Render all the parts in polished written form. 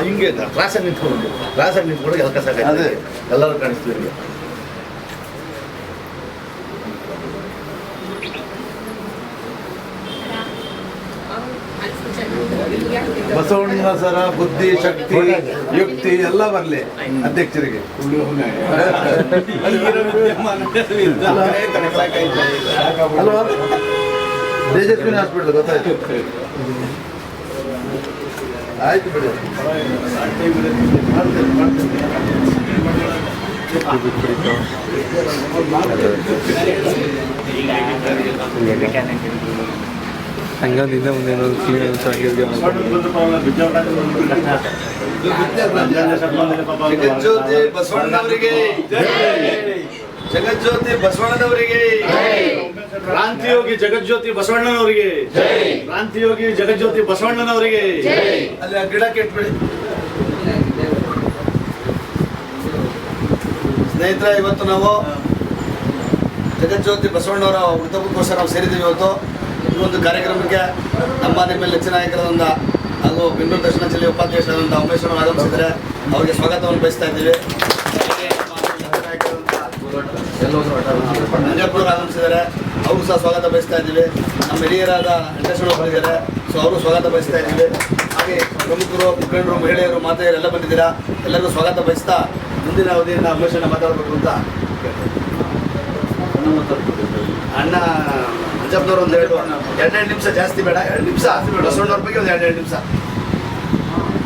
ಹಿಂಗೆ ಕ್ಲಾಸಾಗಿ ನಿಂತ್ಕೊಂಡು ಎಲ್ಲ ಕಸ ಎಲ್ಲರೂ ಕಾಣಿಸ್ತೀವಿ ನಿಮಗೆ. ಬಸವಣ್ಣ ಸರ ಬುದ್ಧಿ ಶಕ್ತಿ ಯುಕ್ತಿ ಎಲ್ಲ ಬರಲಿ ಅಧ್ಯಕ್ಷರಿಗೆ. ಅಲ್ವಾ ತೇಜಸ್ವಿನಿ ಹಾಸ್ಪಿಟಲ್ ಗೊತ್ತಾಯ್ತು. ಆಯ್ತು ಬಿಡಿ, ಹಂಗಂದಿಂದ ಮುಂದೆ ಜಗಜ್ಯೋತಿ ಬಸವಣ್ಣನವರಿಗೆ, ಜಗಜ್ಯೋತಿ ಬಸವಣ್ಣನವರಿಗೆ, ಕ್ರಾಂತಿಯೋಗಿ ಜಗಜ್ಯೋತಿ ಬಸವಣ್ಣನವರಿಗೆ, ಕ್ರಾಂತಿಯೋಗಿ ಜಗಜ್ಯೋತಿ ಬಸವಣ್ಣನವರಿಗೆ. ಅಲ್ಲಿ ಆ ಗಿಡ ಕೆಟ್ಬಿಡಿ ಸ್ನೇಹಿತರೆ. ಇವತ್ತು ನಾವು ಜಗಜ್ಯೋತಿ ಬಸವಣ್ಣವರ ವೃತ್ತಕ್ಕೋಸ್ಕರ ನಾವು ಸೇರಿದ್ದೀವಿ. ಇವತ್ತು ಈ ಒಂದು ಕಾರ್ಯಕ್ರಮಕ್ಕೆ ನಮ್ಮ ನಿಮ್ಮಲ್ಲಿ ಹೆಚ್ಚಿನ ನಾಯಕರಾದಂಥ ಹಾಗೂ ಬೆಂಗಳೂರು ದಕ್ಷಿಣ ಜಿಲ್ಲೆಯ ಉಪಾಧ್ಯಕ್ಷರಾದಂಥ ಉಮೇಶ್ ಅವರು ಆಗಮಿಸಿದರೆ ಅವರಿಗೆ ಸ್ವಾಗತವನ್ನು ಬಯಸ್ತಾ ಇದ್ದೀವಿ. ನಂಜಪ್ಪನವರು ಆಗಮಿಸಿದ್ದಾರೆ, ಅವರು ಸಹ ಸ್ವಾಗತ ಬಯಸ್ತಾ ಇದ್ದೀವಿ. ನಮ್ಮ ಹಿರಿಯರಾದ ವೆಂಕಟೇಶ್ವರ ಬಂದಿದ್ದಾರೆ, ಸೊ ಅವರು ಸ್ವಾಗತ ಬಯಸ್ತಾ ಇದ್ದೀವಿ. ಹಾಗೆ ಪ್ರಮುಖರು, ಮುಖಂಡರು, ಮಹಿಳೆಯರು, ಮಾತೆಯರು ಎಲ್ಲ ಬಂದಿದ್ದೀರಾ. ಎಲ್ಲರಿಗೂ ಸ್ವಾಗತ ಬಯಸ್ತಾ ಮುಂದಿನ ಅವಧಿಯನ್ನು ಉಮೇಶನ್ನ ಮಾತಾಡಬೇಕು ಅಂತ ಅಣ್ಣ ಮಂಜಪ್ಪನವ್ರು ಒಂದು 2 ನಿಮಿಷ, ಜಾಸ್ತಿ ಬೇಡ, 2 ನಿಮಿಷ. ಬಸವಣ್ಣವ್ರ ಬಗ್ಗೆ ಒಂದು 2 ನಿಮಿಷ.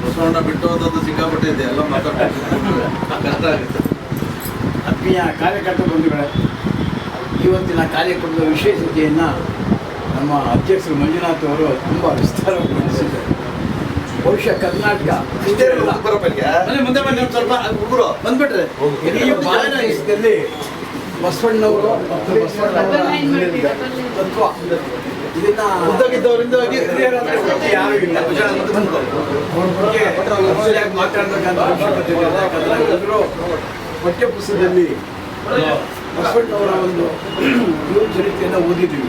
ಬಸವಣ್ಣ ಬಿಟ್ಟು ಹೋದದ್ದು ಸಿಕ್ಕಾಪಟ್ಟೆ ಇದೆ, ಎಲ್ಲ ಮಾತಾಡ್ತಾರೆ. ಆತ್ಮೀಯ ಕಾರ್ಯಕರ್ತ ಬಂಧುಗಳೇ, ಇವತ್ತಿನ ಕಾರ್ಯಕ್ರಮದ ವಿಶೇಷತೆಯನ್ನು ನಮ್ಮ ಅಧ್ಯಕ್ಷರು ಮಂಜುನಾಥ್ ಅವರು ತುಂಬ ವಿಸ್ತಾರವಾಗಿ ಮಂಡಿಸಿದ್ದಾರೆ. ಬಹುಶಃ ಕರ್ನಾಟಕ ಮುಂದೆ ಬನ್ನಿ, ಸ್ವಲ್ಪ ಹುಡುಗರು ಬಂದ್ಬಿಟ್ರೆ ಇಡೀ ಭಾರತ ದೇಶದಲ್ಲಿ ಬಸವಣ್ಣವರು ಮತ್ತು ಬಸವಣ್ಣವರ ತತ್ವ ಇದನ್ನ ಯಾರು ಇಲ್ಲ. ಅವ್ರ ಬಗ್ಗೆ ಮಾತಾಡ್ಬೇಕಂತ ಅವಶ್ಯಕತೆ ಇದೆ. ಯಾಕಂದ್ರೆ ಎಲ್ಲರೂ ಪಠ್ಯ ಪುಸ್ತಕದಲ್ಲಿ ಬಸವಣ್ಣವರ ಒಂದು ಜೀವನ ಚರಿತ್ರೆಯನ್ನು ಓದಿದ್ದೀವಿ.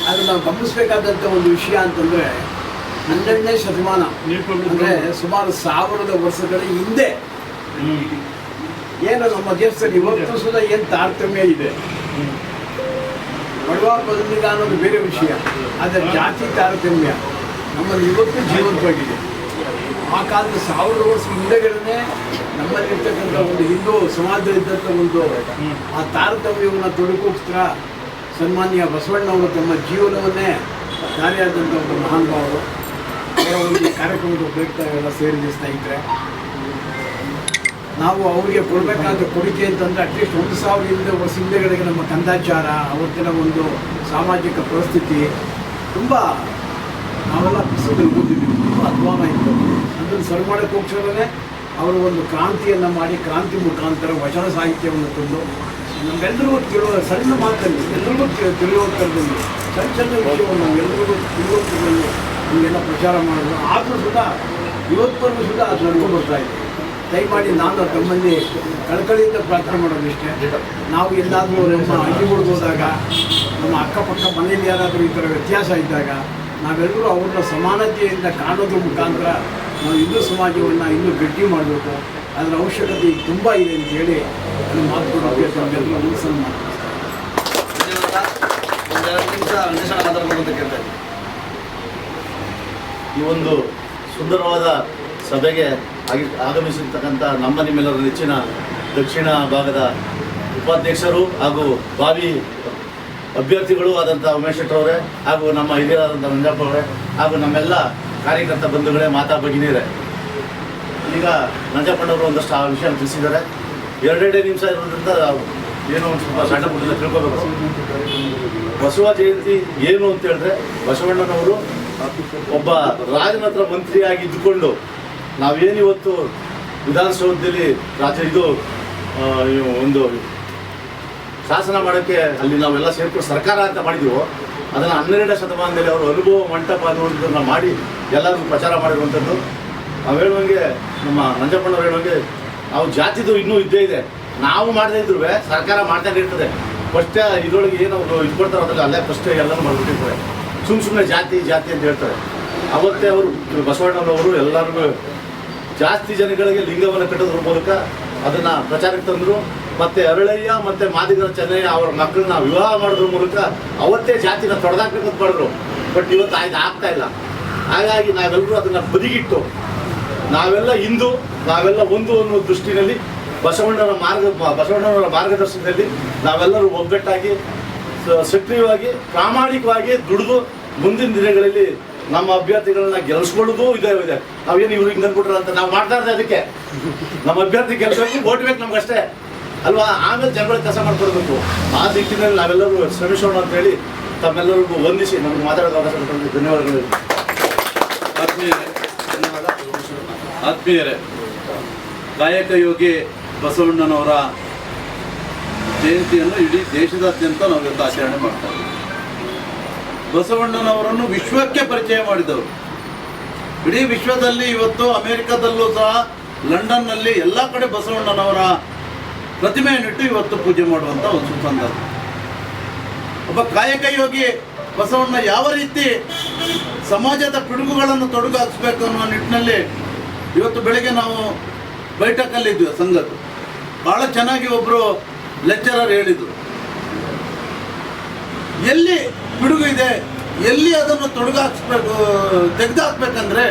ಆದರೆ ನಾವು ಗಮನಿಸಬೇಕಾದಂಥ ಒಂದು ವಿಷಯ ಅಂತಂದರೆ 12ನೇ ಶತಮಾನ ಅಂದರೆ ಸುಮಾರು 1000 ವರ್ಷಗಳ ಹಿಂದೆ ಏನು ನಮ್ಮ ದೇಶದಲ್ಲಿ ಇವತ್ತು ಸುಧಾ ಏನು ತಾರತಮ್ಯ ಇದೆ. ಬಡವ ಬದಲಿಗ ಅನ್ನೋದು ಬೇರೆ ವಿಷಯ, ಆದರೆ ಜಾತಿ ತಾರತಮ್ಯ ನಮ್ಮಲ್ಲಿ ಇವತ್ತು ಜೀವಂತವಾಗಿದೆ. ಆ ಕಾಲದ 1000 ವರ್ಷ ಹಿಂದೆಗಳನ್ನೇ ನಮ್ಮಲ್ಲಿರ್ತಕ್ಕಂಥ ಒಂದು ಹಿಂದೂ ಸಮಾಜದಲ್ಲಿದ್ದಂಥ ಒಂದು ಆ ತಾರತಮ್ಯವನ್ನು ತೊಡಕೋಸ್ಕರ ಸನ್ಮಾನ್ಯ ಬಸವಣ್ಣವರು ತಮ್ಮ ಜೀವನವನ್ನೇ ದಾರಿಯಾದಂಥ ಒಂದು ಮಹಾನುಭಾವರು. ಅವರ ಒಂದು ಕಾರ್ಯಕ್ರಮದ ಉಪಯುಕ್ತವೆಲ್ಲ ಸೇರಿದ ಸ್ನೇಹಿತರೆ, ನಾವು ಅವರಿಗೆ ಕೊಡಬೇಕಾದ ಕೊಡುಗೆ ಅಂತಂದರೆ ಅಟ್ಲೀಸ್ಟ್ 1000 ವರ್ಷ ಹಿಂದೆಗಳಿಗೆ ನಮ್ಮ ಕಂದಾಚಾರ, ಅವತ್ತಿನ ಒಂದು ಸಾಮಾಜಿಕ ಪರಿಸ್ಥಿತಿ ತುಂಬ ನಾವೆಲ್ಲ ಪುಸ್ತಕದಲ್ಲಿ ಓದಿದ್ದೀವಿ. ತುಂಬ ಅಧ್ವಾನ ಇತ್ತು. ಅದನ್ನು ಸರಿ ಮಾಡೋಕ್ಕೋಸ್ಕರನೇ ಅವರು ಒಂದು ಕ್ರಾಂತಿಯನ್ನು ಮಾಡಿ, ಕ್ರಾಂತಿ ಮುಖಾಂತರ ವಚನ ಸಾಹಿತ್ಯವನ್ನು ತಂದು ನಮ್ಮೆಲ್ಲರಿಗೂ ತಿಳಿಯುವ ಸಣ್ಣ ಮಾತಲ್ಲಿ ಎಲ್ಲರಿಗೂ ತಿಳಿಯುವಂಥದ್ದಲ್ಲಿ ಸಣ್ಣ ವಿಷಯವನ್ನು ಎಲ್ಲರಿಗೂ ತಿಳಿಯುವಂಥದ್ದಲ್ಲಿ ಹೀಗೆಲ್ಲ ಪ್ರಚಾರ ಮಾಡಿದ್ರು. ಆದರೂ ಸುಧಾ ಇವತ್ತವರೆಗೂ ಸುಧಾ ಅದು ನಡ್ಕೊಂಡು ಬರ್ತಾ ಇದೆ. ದಯಮಾಡಿ ನಾನು ತಮ್ಮಲ್ಲಿ ಕಳಕಳಿಯಿಂದ ಪ್ರಾರ್ಥನೆ ಮಾಡೋದಿಷ್ಟೇ, ನಾವು ಎಲ್ಲಾದರೂ ನಮ್ಮ ಹಳ್ಳಿಗಳಿಗೆ ಹೋದಾಗ, ನಮ್ಮ ಅಕ್ಕಪಕ್ಕ ಮನೆಯಲ್ಲಿ ಯಾರಾದರೂ ಈ ಥರ ವ್ಯತ್ಯಾಸ ಇದ್ದಾಗ ನಾವೆಲ್ಲರೂ ಅವ್ರನ್ನ ಸಮಾನತೆಯಿಂದ ಕಾಣೋದ್ರ ಮುಖಾಂತರ ನಾವು ಹಿಂದೂ ಸಮಾಜವನ್ನು ಇನ್ನೂ ಗಟ್ಟಿ ಮಾಡಬೇಕು. ಅದರ ಅವಶ್ಯಕತೆ ಈಗ ತುಂಬ ಇದೆ ಅಂತ ಹೇಳಿ ನನ್ನ ಮಾತುಕತೆ ತಮ್ಮೆಲ್ಲರೂ ಅನುಸರಣೆ ಮಾಡ್ತಾರೆ. ಈ ಒಂದು ಸುಂದರವಾದ ಸಭೆಗೆ ಆಗಮಿಸಿರ್ತಕ್ಕಂಥ ನಮ್ಮ ನಿಮ್ಮೆಲ್ಲರ ನೆಚ್ಚಿನ ದಕ್ಷಿಣ ಭಾಗದ ಉಪಾಧ್ಯಕ್ಷರು ಹಾಗೂ ಭಾವಿ ಅಭ್ಯರ್ಥಿಗಳು ಆದಂಥ ಉಮೇಶ್ ಶೆಟ್ಟರವರೇ, ಹಾಗೂ ನಮ್ಮ ಹಿರಿಯರಾದಂಥ ಮಂಜಪ್ಪ ಅವರೇ, ಹಾಗೂ ನಮ್ಮೆಲ್ಲ ಕಾರ್ಯಕರ್ತ ಬಂಧುಗಳೇ, ಮಾತಾ ಭಗಿನಿಯರೇ, ಈಗ ನಂಜಪ್ಪಣ್ಣವರು ಒಂದಷ್ಟು ಆ ವಿಷಯ ತಿಳಿಸಿದ್ದಾರೆ. 2 ನಿಮಿಷ ಇರೋದ್ರಿಂದ ಏನೋ ಒಂದು ಸ್ವಲ್ಪ ಸಣ್ಣ ಪುಟ್ಟದ ತಿಳ್ಕೋಬೇಕು. ಬಸವ ಜಯಂತಿ ಏನು ಅಂತ ಹೇಳಿದ್ರೆ, ಬಸವಣ್ಣನವರು ಒಬ್ಬ ರಾಜನ ಹತ್ರ ಮಂತ್ರಿಯಾಗಿ ಇದ್ದುಕೊಂಡು ನಾವೇನಿವತ್ತು ವಿಧಾನಸೌಧದಲ್ಲಿ ಒಂದು ಶಾಸನ ಮಾಡೋಕ್ಕೆ ಅಲ್ಲಿ ನಾವೆಲ್ಲ ಸೇರ್ಕೊಂಡು ಸರ್ಕಾರ ಅಂತ ಮಾಡಿದ್ದೀವೋ, ಅದನ್ನು 12ನೇ ಶತಮಾನದಲ್ಲಿ ಅವರು ಅನುಭವ ಮಂಟಪ ಅನ್ನುವಂಥದ್ದನ್ನು ಮಾಡಿ ಎಲ್ಲರಿಗೂ ಪ್ರಚಾರ ಮಾಡಿರುವಂಥದ್ದು. ನಾವು ಹೇಳುವಂಗೆ, ನಮ್ಮ ನಂಜಪ್ಪಣ್ಣವ್ರು ಹೇಳುವಂಗೆ, ನಾವು ಜಾತಿದು ಇನ್ನೂ ಇದ್ದೇ ಇದೆ. ನಾವು ಮಾಡದೇ ಇದ್ರು ಸರ್ಕಾರ ಮಾಡ್ತಾನೆ ಇರ್ತದೆ. ಫಸ್ಟೇ ಇದರೊಳಗೆ ಏನು ಇದು ಕೊಡ್ತಾರೆ ಅದರಲ್ಲಿ ಅಲ್ಲೇ ಫಸ್ಟೇ ಎಲ್ಲರೂ ಮಾಡಿಬಿಟ್ಟಿರ್ತಾರೆ. ಸುಮ್ಮನೆ ಜಾತಿ ಜಾತಿ ಅಂತ ಹೇಳ್ತಾರೆ. ಅವತ್ತೇ ಅವರು ಬಸವಣ್ಣನವರು ಎಲ್ಲರಿಗೂ ಜಾಸ್ತಿ ಜನಗಳಿಗೆ ಲಿಂಗವನ್ನು ಕಟ್ಟೋದ್ರ ಮೂಲಕ ಅದನ್ನು ಪ್ರಚಾರಕ್ಕೆ ತಂದರು. ಮತ್ತು ಅರಳಯ್ಯ ಮತ್ತು ಮಾದಿಗರ ಚೆನ್ನಯ್ಯ ಅವರ ಮಕ್ಕಳನ್ನ ವಿವಾಹ ಮಾಡೋದ್ರ ಮೂಲಕ ಅವತ್ತೇ ಜಾತಿನ ತೊಡೆದಾಕ್ಬೇಕಂತ ಮಾಡಿದ್ರು. ಬಟ್ ಇವತ್ತು ಆಗ್ತಾ ಇಲ್ಲ. ಹಾಗಾಗಿ ನಾವೆಲ್ಲರೂ ಅದನ್ನು ಬದಿಗಿಟ್ಟು ನಾವೆಲ್ಲ ಹಿಂದೂ, ನಾವೆಲ್ಲ ಒಂದು ಅನ್ನೋ ದೃಷ್ಟಿಯಲ್ಲಿ ಬಸವಣ್ಣನವರ ಮಾರ್ಗದರ್ಶನದಲ್ಲಿ ನಾವೆಲ್ಲರೂ ಒಗ್ಗಟ್ಟಾಗಿ ಸಕ್ರಿಯವಾಗಿ ಪ್ರಾಮಾಣಿಕವಾಗಿ ದುಡಿದು ಮುಂದಿನ ದಿನಗಳಲ್ಲಿ ನಮ್ಮ ಅಭ್ಯರ್ಥಿಗಳನ್ನ ಗೆಲ್ಲಿಸ್ಕೊಳ್ಳೋದು ಇದೆ. ನಾವೇನು ಇವ್ರು ಹಿಂಗೆ ಅಂದ್ಬಿಟ್ರೆ ಅಂತ ನಾವು ಮಾಡ್ತಾ ಇದ್ದೆ. ಅದಕ್ಕೆ ನಮ್ಮ ಅಭ್ಯರ್ಥಿ ಗೆಲ್ಬೇಕು, ಓಟ್ ಬೇಕು ನಮಗಷ್ಟೇ ಅಲ್ವಾ. ಆಮೇಲೆ ಜನಗಳ ಕೆಲಸ ಮಾಡ್ಕೊಡ್ಬೇಕು. ಆ ದಿಕ್ಕಿನಲ್ಲಿ ನಾವೆಲ್ಲರೂ ಶ್ರಮಿಸೋಣ ಅಂತ ಹೇಳಿ ತಮ್ಮೆಲ್ಲರಿಗೂ ವಂದಿಸಿ ನಮಗೆ ಮಾತಾಡೋದು ಅವಕಾಶ ಕೊಟ್ಟಿದ್ದು ಧನ್ಯವಾದಗಳು. ಆತ್ಮೀಯರೇ, ಕಾಯಕ ಯೋಗಿ ಬಸವಣ್ಣನವರ ಜಯಂತಿಯನ್ನು ಇಡೀ ದೇಶದಾದ್ಯಂತ ನಾವು ಇವತ್ತು ಆಚರಣೆ ಮಾಡ್ತಾ ಇದ್ದೀವಿ. ಬಸವಣ್ಣನವರನ್ನು ವಿಶ್ವಕ್ಕೆ ಪರಿಚಯ ಮಾಡಿದವರು. ಇಡೀ ವಿಶ್ವದಲ್ಲಿ ಇವತ್ತು ಅಮೆರಿಕದಲ್ಲೂ ಸಹ, ಲಂಡನ್ನಲ್ಲಿ ಎಲ್ಲ ಕಡೆ ಬಸವಣ್ಣನವರ ಪ್ರತಿಮೆಯನ್ನಿಟ್ಟು ಇವತ್ತು ಪೂಜೆ ಮಾಡುವಂಥ ಒಂದು ಸುಸಂದರ್ಭ. ಒಬ್ಬ ಕಾಯಕ ಯೋಗಿ ಬಸವಣ್ಣ ಯಾವ ರೀತಿ ಸಮಾಜದ ಪಿಡುಗುಗಳನ್ನು ತೊಡಗಾಕಿಸ್ಬೇಕು ಅನ್ನೋ ನಿಟ್ಟಿನಲ್ಲಿ ಇವತ್ತು ಬೆಳಗ್ಗೆ ನಾವು ಬೈಠಕಲ್ಲಿದ್ವಿ ಸಂಘದ್ದು. ಭಾಳ ಚೆನ್ನಾಗಿ ಒಬ್ಬರು ಲೆಕ್ಚರರ್ ಹೇಳಿದರು, ಎಲ್ಲಿ ಪಿಡುಗು ಇದೆ, ಎಲ್ಲಿ ಅದನ್ನು ತೆಗೆದುಹಾಕ್ಬೇಕಂದ್ರೆ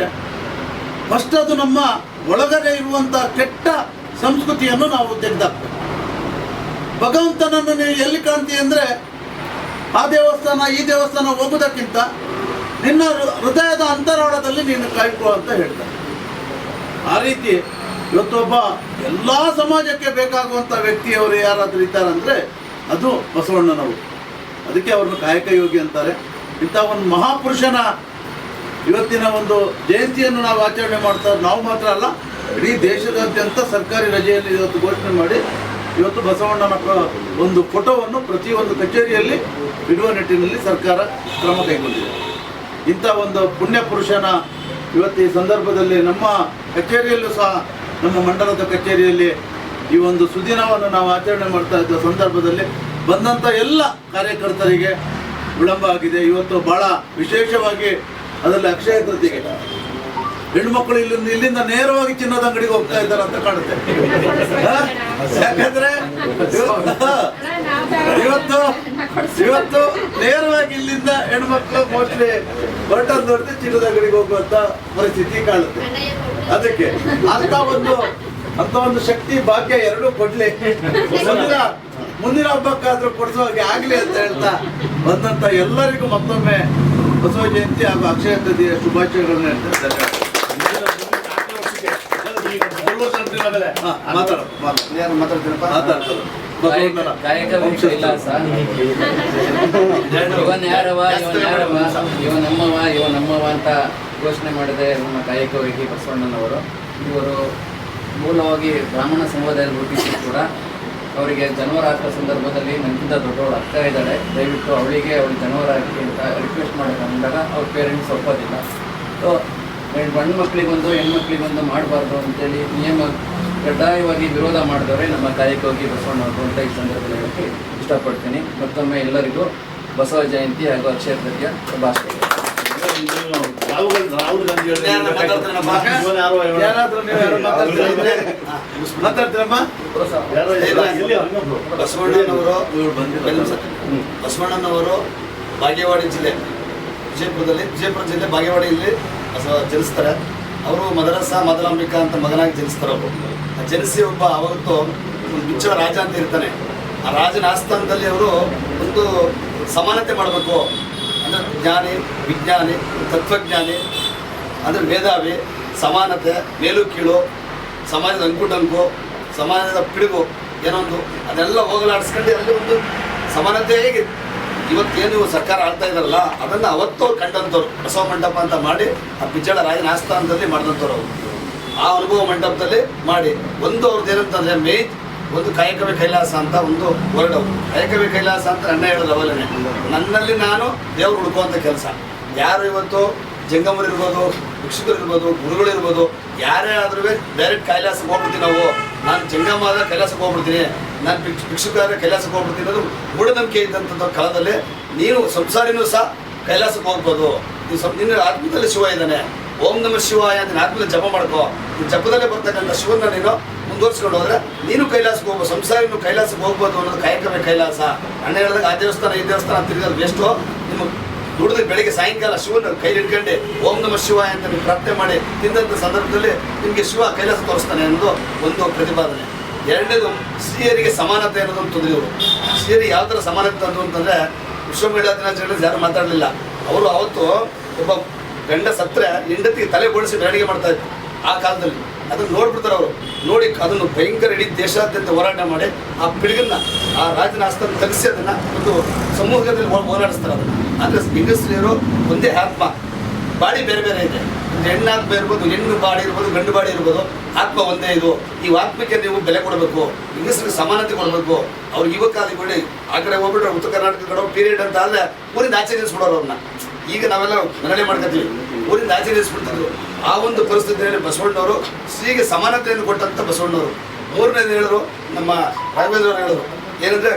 ಫಸ್ಟ್ ಅದು ನಮ್ಮ ಒಳಗಡೆ ಇರುವಂಥ ಕೆಟ್ಟ ಸಂಸ್ಕೃತಿಯನ್ನು ನಾವು ತೆಗೆದುಹಾಕ್ಬೇಕು. ಭಗವಂತನನ್ನು ನೀವು ಎಲ್ಲಿ ಕಾಣ್ತೀವಿ ಅಂದರೆ ಆ ದೇವಸ್ಥಾನ ಈ ದೇವಸ್ಥಾನ ಹೋಗೋದಕ್ಕಿಂತ ನಿನ್ನ ಹೃದಯದ ಅಂತರಾಳದಲ್ಲಿ ನೀನು ಕಾಯ್ಕೊ ಅಂತ ಹೇಳ್ತಾರೆ. ಆ ರೀತಿ ಇವತ್ತೊಬ್ಬ ಎಲ್ಲ ಸಮಾಜಕ್ಕೆ ಬೇಕಾಗುವಂಥ ವ್ಯಕ್ತಿಯವರು ಯಾರಾದರೂ ಇದ್ದಾರಂದರೆ ಅದು ಬಸವಣ್ಣನವರು. ಅದಕ್ಕೆ ಅವ್ರನ್ನ ಕಾಯಕ ಯೋಗಿ ಅಂತಾರೆ. ಇಂಥ ಒಂದು ಮಹಾಪುರುಷನ ಇವತ್ತಿನ ಒಂದು ಜಯಂತಿಯನ್ನು ನಾವು ಆಚರಣೆ ಮಾಡ್ತಾ ನಾವು ಮಾತ್ರ ಅಲ್ಲ, ಇಡೀ ದೇಶದಾದ್ಯಂತ ಸರ್ಕಾರಿ ರಜೆಯಲ್ಲಿ ಇವತ್ತು ಘೋಷಣೆ ಮಾಡಿ ಇವತ್ತು ಬಸವಣ್ಣನ ಒಂದು ಫೋಟೋವನ್ನು ಪ್ರತಿಯೊಂದು ಕಚೇರಿಯಲ್ಲಿ ಇಡುವ ನಿಟ್ಟಿನಲ್ಲಿ ಸರ್ಕಾರ ಕ್ರಮ ಕೈಗೊಂಡಿದೆ. ಇಂಥ ಒಂದು ಪುಣ್ಯ ಪುರುಷನ ಇವತ್ತು ಈ ಸಂದರ್ಭದಲ್ಲಿ ನಮ್ಮ ಕಚೇರಿಯಲ್ಲೂ ಸಹ, ನಮ್ಮ ಮಂಡಲದ ಕಚೇರಿಯಲ್ಲಿ ಈ ಒಂದು ಸುದಿನವನ್ನು ನಾವು ಆಚರಣೆ ಮಾಡ್ತಾ ಇದ್ದ ಸಂದರ್ಭದಲ್ಲಿ ಬಂದಂಥ ಎಲ್ಲ ಕಾರ್ಯಕರ್ತರಿಗೆ ವಿಳಂಬ ಆಗಿದೆ. ಇವತ್ತು ಭಾಳ ವಿಶೇಷವಾಗಿ ಅದರಲ್ಲಿ ಅಕ್ಷಯ ತೃತೀಯೆ ಹೆಣ್ಮಕ್ಳು ಇಲ್ಲಿಂದ ನೇರವಾಗಿ ಚಿನ್ನದ ಅಂಗಡಿಗೆ ಹೋಗ್ತಾ ಇದ್ದಾರೆ ಅಂತ ಕಾಣುತ್ತೆ. ಯಾಕಂದ್ರೆ ಇವತ್ತು ನೇರವಾಗಿ ಇಲ್ಲಿಂದ ಹೆಣ್ಮಕ್ಳು ಮೋಸ್ಟ್ಲಿ ಬಟನ್ ನೋಡಿದ್ರೆ ಚಿನ್ನದ ಅಂಗಡಿಗೆ ಹೋಗುವಂತ ಪರಿಸ್ಥಿತಿ ಕಾಣುತ್ತೆ. ಅದಕ್ಕೆ ಅಂತ ಒಂದು ಶಕ್ತಿ ಭಾಗ್ಯ ಎರಡೂ ಕೊಡ್ಲಿ, ಮುಂದಿನ ಹಬ್ಬಕ್ಕಾದ್ರೂ ಕೊಡಿಸೋಕೆ ಆಗ್ಲಿ ಅಂತ ಹೇಳ್ತಾ ಬಂದಂತ ಎಲ್ಲರಿಗೂ ಮತ್ತೊಮ್ಮೆ ಬಸವ ಜಯಂತಿ ಹಾಗೂ ಅಕ್ಷಯ ತೃತೀಯ ಶುಭಾಶಯಗಳನ್ನ ಹೇಳ್ತಾರೆ. ಕಾಯಕ ವಿಲಾಸ ಇವನ್ ಯಾರವ ಇವ ನಮ್ಮವ ಅಂತ ಘೋಷಣೆ ಮಾಡಿದೆ ನಮ್ಮ ಕಾಯಕ ಯೋಗಿ ಬಸವಣ್ಣನವರು. ಇವರು ಮೂಲವಾಗಿ ಬ್ರಾಹ್ಮಣ ಸಮುದಾಯದಲ್ಲಿ ಹುಟ್ಟಿದ್ರು ಕೂಡ ಅವರಿಗೆ ಜನವರ ಹಾಕೋ ಸಂದರ್ಭದಲ್ಲಿ ನನಗಿಂತ ದೊಡ್ಡವಳು ಅಕ್ಕ ಇದ್ದಾಳೆ, ದಯವಿಟ್ಟು ಅವಳಿಗೆ ಜನವರ ಹಾಕಿ ಅಂತ ರಿಕ್ವೆಸ್ಟ್ ಮಾಡೋಕ್ಕಾಗ ಅವ್ರ ಪೇರೆಂಟ್ಸ್ ಒಪ್ಪೋದಿಲ್ಲ. ಸೊ ಗಂಡು ಮಕ್ಕಳಿಗೊಂದು ಹೆಣ್ಮಕ್ಳಿಗೊಂದು ಮಾಡಬಾರ್ದು ಅಂತೇಳಿ ನಿಯಮ ಕಡ್ಡಾಯವಾಗಿ ವಿರೋಧ ಮಾಡಿದವರೇ ನಮ್ಮ ಕಾಯಕ ಯೋಗಿ ಬಸವಣ್ಣವರು ಅಂತ ಈ ಸಂದರ್ಭದಲ್ಲಿ ಹೇಳೋಕ್ಕೆ ಇಷ್ಟಪಡ್ತೀನಿ. ಮತ್ತೊಮ್ಮೆ ಎಲ್ಲರಿಗೂ ಬಸವ ಜಯಂತಿ ಹಾಗೂ ಅಕ್ಷಯ ತೃತೀಯ ಶುಭಾಶಯಗಳು. ರಾಹುಲ್ ಗಾಂಧಿ ಬಸವಣ್ಣನವರು ಬಾಗೇವಾಡಿ ಜಿಲ್ಲೆ ವಿಜಯಪುರ ಜಿಲ್ಲೆ ಬಾಗೇವಾಡಿಯಲ್ಲಿ ಜನಿಸ್ತಾರೆ. ಅವರು ಮದರಸ ಮದಲಾಂಬಿಕಾ ಅಂತ ಮಗನಾಗಿ ಜನಿಸ್ತಾರೆ. ಅವರು ಜನಿಸಿ ಅವತ್ತು ಒಂದು ಬಿಚ್ಚ ರಾಜ ಅಂತ ಇರ್ತಾನೆ. ಆ ರಾಜನ ಆಸ್ಥಾನದಲ್ಲಿ ಅವರು ಒಂದು ಸಮಾನತೆ ಮಾಡಬೇಕು ಅಂದರೆ ಜ್ಞಾನಿ, ವಿಜ್ಞಾನಿ, ತತ್ವಜ್ಞಾನಿ ಅಂದರೆ ಮೇಧಾವಿ, ಸಮಾನತೆ, ಮೇಲು ಕೀಳು, ಸಮಾಜದ ಅಂಕು ಸಮಾಜದ ಪಿಡುಗು ಏನೊಂದು ಅದೆಲ್ಲ ಹೋಗಲಾಡಿಸ್ಕೊಂಡು ಅಲ್ಲಿ ಒಂದು ಸಮಾನತೆ ಹೇಗೆ ಇವತ್ತೇನು ಸರ್ಕಾರ ಆಳ್ತಾ ಇದ್ದಾರಲ್ಲ ಅದನ್ನು ಅವತ್ತು ಕಂಡಂಥವ್ರು ಬಸವ ಮಂಟಪ ಅಂತ ಮಾಡಿ ಆ ಬಿಜ್ಜಳ ರಾಜನ ಆಸ್ಥಾನದಲ್ಲಿ ಮಾಡಿದಂಥವ್ರು ಅವರು. ಆ ಅನುಭವ ಮಂಟಪದಲ್ಲಿ ಮಾಡಿ ಒಂದು ಅವ್ರದ್ದು ಏನಂತಂದರೆ ಮೇನ್ ಒಂದು ಕಾಯಕವೇ ಕೈಲಾಸ ಅಂತ ಒಂದು ವರ್ಡ್. ಅವರು ಕಾಯಕವೇ ಕೈಲಾಸ ಅಂತ ನನ್ನ ಹೇಳೋದು ಅವಲನೆ. ನನ್ನಲ್ಲಿ ನಾನು ದೇವ್ರು ಹುಡ್ಕುವಂಥ ಕೆಲಸ. ಯಾರು ಇವತ್ತು ಜಂಗಮರು ಇರ್ಬೋದು, ಭಿಕ್ಷುಕರು ಇರ್ಬೋದು, ಗುರುಗಳಿರ್ಬೋದು, ಯಾರೇ ಆದ್ರೂ ಡೈರೆಕ್ಟ್ ಕೈಲಾಸಕ್ಕೆ ಹೋಗ್ಬಿಡ್ತೀನಿ. ನಾವು ನಾನು ಜಂಗಮ ಆದ ಕೈಲಾಸಕ್ಕೆ ಹೋಗ್ಬಿಡ್ತೀನಿ, ನಾನು ಭಿಕ್ಷುಕರ ಕೈಲಾಸಕ್ಕೆ ಹೋಗ್ಬಿಡ್ತೀನಿ ಅನ್ನೋದು ಮೂಢನಂಬಿಕೆ ಇದ್ದಂಥ ಕಾಲದಲ್ಲಿ ನೀವು ಸಂಸಾರಿನೂ ಸಹ ಕೈಲಾಸಕ್ಕೆ ಹೋಗ್ಬೋದು. ನಿನ್ನ ಆತ್ಮದಲ್ಲಿ ಶಿವ ಇದ್ದಾನೆ, ಓಂ ನಮಃ ಶಿವಾಯ ಅಂತ ಆತ್ಮದಲ್ಲಿ ಜಪ ಮಾಡ್ಕೋ. ಈ ಜಪದಲ್ಲೇ ಬರ್ತಕ್ಕಂಥ ಶಿವನ ನೀನು ಮುಂದುವರ್ಸ್ಕೊಂಡು ಹೋದ್ರೆ ನೀನು ಕೈಲಾಸಕ್ಕೆ ಹೋಗ್ಬೋದು, ಸಂಸಾರಿನೂ ಕೈಲಾಸಕ್ಕೆ ಹೋಗ್ಬೋದು ಅನ್ನೋದು ಕಾಯಕವೇ ಕೈಲಾಸ. ಅಣ್ಣ ಹೇಳಿದಾಗ ಆ ದೇವಸ್ಥಾನ ಈ ದೇವಸ್ಥಾನ ತಿರುಗೋದು ವೇಸ್ಟು. ನಿಮ್ಮ ದುಡಿದ ಬೆಳಿಗ್ಗೆ ಸಾಯಂಕಾಲ ಶಿವನ ಕೈ ಹಿಡ್ಕೊಂಡು ಓಂ ನಮಃ ಶಿವಾಯ ಅಂತ ನೀವು ಪ್ರಾರ್ಥನೆ ಮಾಡಿ ತಿಂದಂಥ ಸಂದರ್ಭದಲ್ಲಿ ನಿಮಗೆ ಶಿವ ಕೈಲಾಸ ತೋರಿಸ್ತಾನೆ ಅನ್ನೋದು ಒಂದು ಪ್ರತಿಪಾದನೆ. ಎರಡನೇದು ಸ್ತ್ರೀಯರಿಗೆ ಸಮಾನತೆ ಅನ್ನೋದೊಂದು ತಂದಿದ್ರು. ಸ್ತ್ರೀಯರಿಗೆ ಯಾವ ಥರ ಸಮಾನತೆ ತಂದು ಅಂತಂದರೆ ವಿಶ್ವ ಮಹಿಳಾ ದಿನಾಚರಣೆ ಯಾರು ಮಾತಾಡಲಿಲ್ಲ. ಅವರು ಅವತ್ತು ಒಬ್ಬ ಗಂಡ ಸತ್ತರೆ ಹೆಂಡತಿಗೆ ತಲೆ ಬೋಳಿಸಿ ಮೆರವಣಿಗೆ ಮಾಡ್ತಾ ಇದ್ರು ಆ ಕಾಲದಲ್ಲಿ. ಅದನ್ನು ನೋಡ್ಬಿಡ್ತಾರೆ ಅವರು. ನೋಡಿ ಅದನ್ನು ಭಯಂಕರ ಇಡೀ ದೇಶಾದ್ಯಂತ ಹೋರಾಟ ಮಾಡಿ ಆ ಪಿಡುಗನ್ನ ಆ ರಾಜನ ಆಸ್ಥಾನ ತರಿಸಿ ಅದನ್ನು ಒಂದು ಸಮೂಹದಲ್ಲಿ ಹೋರಾಡಿಸ್ತಾರೆ ಅದನ್ನು. ಆದರೆ ಹೆಂಗಸ್ರಿಯರು ಒಂದೇ ಆತ್ಮ, ಬಾಡಿ ಬೇರೆ ಬೇರೆ ಇದೆ. ಒಂದು ಹೆಣ್ಣಾತ್ಮ ಇರ್ಬೋದು, ಹೆಣ್ಣು ಬಾಡಿ ಇರ್ಬೋದು, ಗಂಡು ಬಾಡಿ ಇರ್ಬೋದು, ಆತ್ಮ ಒಂದೇ ಇದು. ಈ ಆತ್ಮಕ್ಕೆ ನೀವು ಬೆಲೆ ಕೊಡಬೇಕು, ಹೆಂಗಸ್ರಿಗೆ ಸಮಾನತೆ ಕೊಡಬೇಕು. ಅವ್ರು ಯುವಕಾದಿ ಕೊಡಿ ಆ ಕಡೆ ಹೋಗ್ಬಿಟ್ರೆ ಉತ್ತರ ಕರ್ನಾಟಕ ಕಡೆ ಪೀರಿಯಡ್ ಅಂತ ಆದರೆ ಊರಿಂದ ಆಚೆ ನಿಲ್ಲಿಸ್ಬಿಡೋರು ಅವ್ರನ್ನ. ಈಗ ನಾವೆಲ್ಲ ಮನಳಿ ಮಾಡ್ಕೊತೀವಿ, ಊರಿಂದ ಆಚೆ ನಿಲ್ಲಿಸ್ಬಿಡ್ತಿದ್ರು. ಆ ಒಂದು ಪರಿಸ್ಥಿತಿಯಲ್ಲಿ ಬಸವಣ್ಣವರು ಸ್ತ್ರೀಗೆ ಸಮಾನತೆಯನ್ನು ಕೊಟ್ಟಂಥ ಬಸವಣ್ಣವರು. ಮೂರನೇದು ಹೇಳಿದ್ರು ನಮ್ಮ ರಾಘವೇಂದ್ರ ಅವರು ಹೇಳಿದ್ರು ಏನಂದರೆ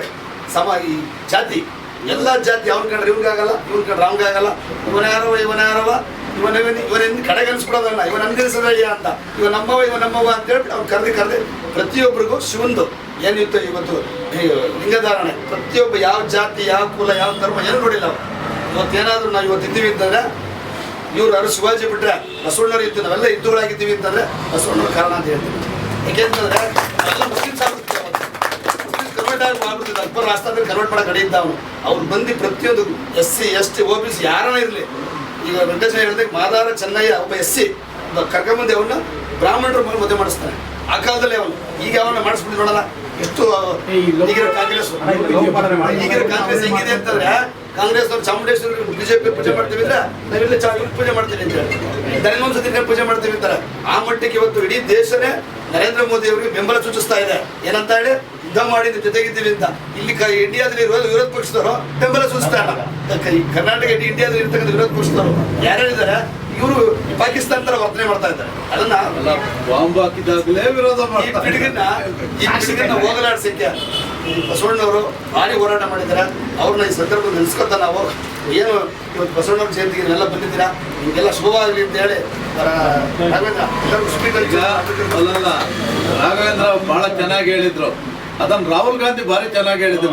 ಈ ಜಾತಿ ಎಲ್ಲ ಜಾತಿ ಅವ್ನ ಕಂಡ್ರೆ ಇವ್ನಿಗಾಗಲ್ಲ, ಇವ್ನ ಕಂಡ್ರೆ ಅವ್ನಿಗಾಗಲ್ಲ, ಇವನ್ಯಾರವ ಇವನೆಂದು ಕಡೆಗಣಿಸ್ಬಿಡೋದಲ್ಲ, ಇವನ್ ಅಂದಿರಿಸದಯ್ಯ ಅಂತ, ಇವ ನಮ್ಮವ ಅಂತ ಹೇಳ್ಬಿಟ್ಟು ಅವ್ನು ಕರೆದು ಪ್ರತಿಯೊಬ್ಬರಿಗೂ ಶಿವಂದು ಏನಿತ್ತು ಇವತ್ತು ಲಿಂಗಧಾರಣೆ. ಪ್ರತಿಯೊಬ್ಬ ಯಾವ ಜಾತಿ, ಯಾವ ಕುಲ, ಯಾವ ಧರ್ಮ ಏನು ನೋಡಿಲ್ಲ ಅವ್ರು. ಇವತ್ತೇನಾದರೂ ನಾವು ಇವತ್ತು ಇದ್ದೀವಿ ಅಂತಂದರೆ ಇವ್ರು ಯಾರು ಶಿವಾಜಿ ಬಿಟ್ಟರೆ ಬಸವಣ್ಣವ್ರು ಇತ್ತು, ನಾವೆಲ್ಲ ಹಿಂದೂಗಳಾಗಿದ್ದೀವಿ ಅಂತಂದರೆ ಬಸವಣ್ಣವ್ರ ಕಾರಣ ಅಂತ ಹೇಳ್ತೀವಿ. ಯಾಕೆಂತಂದರೆ ನಾವೆಲ್ಲ ಮುಸ್ಲಿಮ್ಸ್ ಆಗ್ಬಿಡ್ತೀವಿ. ಕನ್ವರ್ಟ್ ಆಗಿ ಮಾಡ್ಬಿಡ್ತಿದ್ದೆ ಅಕ್ಬರ್ ರಾಷ್ಟ್ರದಲ್ಲಿ ಕನ್ವರ್ಟ್ ಮಾಡೋಕೆ ಕಡೆ ಇದ್ದಾವನು. ಅವ್ರು ಬಂದು ಪ್ರತಿಯೊಂದು SC ST OBC ಯಾರನ್ನ ಇರಲಿ, ಈಗ ವೆಂಕಟೇಶ್ವರ ಹೇಳಿದಾಗ ಮಾದಾರ ಚೆನ್ನಯ್ಯ ಒಬ್ಬ SC ಕರ್ಕೊಂಬಂದು ಅವನ್ನ ಬ್ರಾಹ್ಮಣರ ಮನೆ ಮದುವೆ ಮಾಡಿಸ್ತಾನೆ. ಆ ಕಾಲದಲ್ಲಿ ಅವನು ಈಗ ಅವನ್ನ ಮಾಡಿಸ್ಬಿಟ್ಟು ನೋಡೋಣ ಎಷ್ಟು ಈಗಿನ ಕಾಂಗ್ರೆಸ್ ಹೆಂಗಿದೆ ಅಂತಂದ್ರೆ, ಕಾಂಗ್ರೆಸ್ ಅವ್ರು ಚಾಮುಂಡೇಶ್ವರಿ BJP ಪೂಜೆ ಮಾಡ್ತೀವಿ ಅಂದ್ರೆ ನಾವಿಲ್ಲ ಪೂಜೆ ಮಾಡ್ತೀವಿ ಅಂತ ಹೇಳಿ, ದೈನಂದಿನ ದಿನ ಪೂಜೆ ಮಾಡ್ತೀವಿ ಅಂತಾರೆ. ಆ ಮಟ್ಟಿಗೆ ಇವತ್ತು ಇಡೀ ದೇಶನೇ ನರೇಂದ್ರ ಮೋದಿ ಅವರಿಗೆ ಬೆಂಬಲ ಸೂಚಿಸ್ತಾ ಇದೆ. ಏನಂತ ಹೇಳಿ, ಯುದ್ಧ ಮಾಡಿ ಜೊತೆಗಿದ್ದೀವಿ ಅಂತ. ಇಲ್ಲಿ ಇಂಡಿಯಾದಲ್ಲಿ ಇರುವ ವಿರೋಧ ಪಕ್ಷದವರು ಬೆಂಬಲ ಸೂಚಿಸ್ತಾ ಇಲ್ಲ. ಕರ್ನಾಟಕ ಇಂಡಿಯಾದಲ್ಲಿ ಇರ್ತಕ್ಕಂಥ ವಿರೋಧ ಪಕ್ಷದವರು ಯಾರ್ಯಾರಿದ್ದಾರೆ ಇವರು ಪಾಕಿಸ್ತಾನ ತರ ವರ್ತನೆ ಮಾಡ್ತಾ ಇದ್ದಾರೆ. ಅದನ್ನ ಬಾಂಬ್ ಹಾಕಿದಾಗಲೇ ವಿರೋಧ ಈ ಪಿಡುಗನ್ನ ಹೋಗಲಾಡಿಸಕ್ಕೆ ಬಸವಣ್ಣವರು ಭಾರಿ ಹೋರಾಟ ಮಾಡಿದ್ದಾರೆ. ಅವ್ರನ್ನ ಈ ಸಂದರ್ಭದಲ್ಲಿ ನೆನೆಸ್ಕೊತ ನಾವು ಏನು ಇವತ್ತು ಬಸವಣ್ಣವ್ರ ಜಯಂತಿಗೆ ಎಲ್ಲ ಬಂದಿದ್ದೀರಾ, ನಿಮಗೆಲ್ಲ ಶುಭವಾಗಲಿ ಅಂತ ಹೇಳಿ ಅಲ್ಲಲ್ಲ ರಾಘವೇಂದ್ರ ಬಹಳ ಚೆನ್ನಾಗಿ ಹೇಳಿದ್ರು. ಅದನ್ನ ರಾಹುಲ್ ಗಾಂಧಿ ಭಾರಿ ಚೆನ್ನಾಗಿ ಹೇಳಿದ್ರು.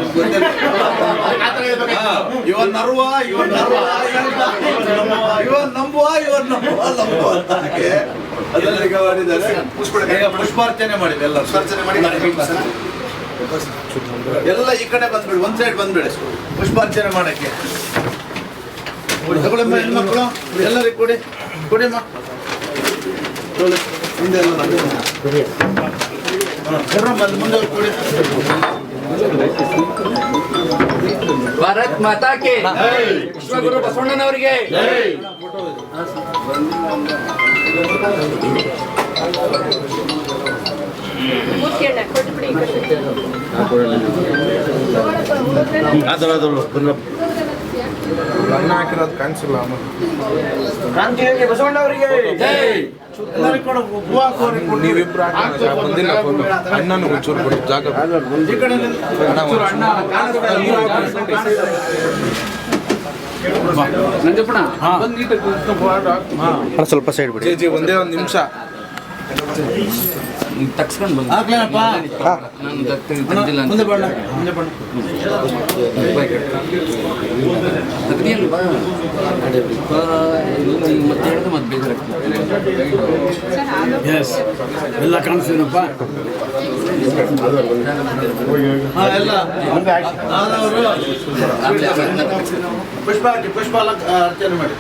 ಇವನ್ ನಂಬುವ ಅದೆಲ್ಲ ಮಾಡಿದ್ದಾರೆ. ಪುಷ್ಪಾರ್ಚನೆ ಮಾಡಿದೆ ಎಲ್ಲ ಎಲ್ಲ ಈ ಕಡೆ ಬಂದ್ಬಿಡಿ, ಒಂದ್ ಸೈಡ್ ಬಂದ್ಬಿಡಿ ಪುಷ್ಪಾರ್ಚನೆ ಮಾಡಕ್ಕೆ. ತಗೊಳ್ಳಿಮ್ಮ ಹೆಣ್ಮಕ್ಳು ಎಲ್ಲರಿಗೂ ಕೊಡಿಮ್ಮ. ಹಿಂದೆ ಎಲ್ಲ ಮುಂದೆ ಕೊಡಿ. ಭಾರತ್ ಮಾತಾ ಕೆ ವಿಶ್ವಗುರು ಬಸವಣ್ಣನವರಿಗೆ. ಬಣ್ಣ ಹಾಕಿರೋದು ಕಾಣಿಸಿಲ್ಲ. ಬಸವಣ್ಣವರಿಗೆ ನೀವಿಬ್ರು ಬಂದಿಲ್ಲ. ಅಣ್ಣನ ಒಂಚೂರು ಕೊಡಿ ಜಾಗ. ಸ್ವಲ್ಪ ಸೈಡ್ ಬಿಡಿ. ಒಂದೇ ಒಂದು ನಿಮಿಷ ತಗ್ಸ್ಕೊಂಡು ಬಂದು ನಾನು ತಂದಿಲ್ಲ ಅಂತ ತೆಗ್ದಿಯಲ್ಲ ಬಾ ಮತ್ತೆ ಹೇಳಿದ್ರೆ ಮತ್ತೆ ಬೇಜಾರಾಗ್ತದೆ. ಎಲ್ಲ ಕಾಣಿಸ್ತೀನಪ್ಪ. ಪುಷ್ಪ ಅರ್ಚನೆ ಮಾಡಿ.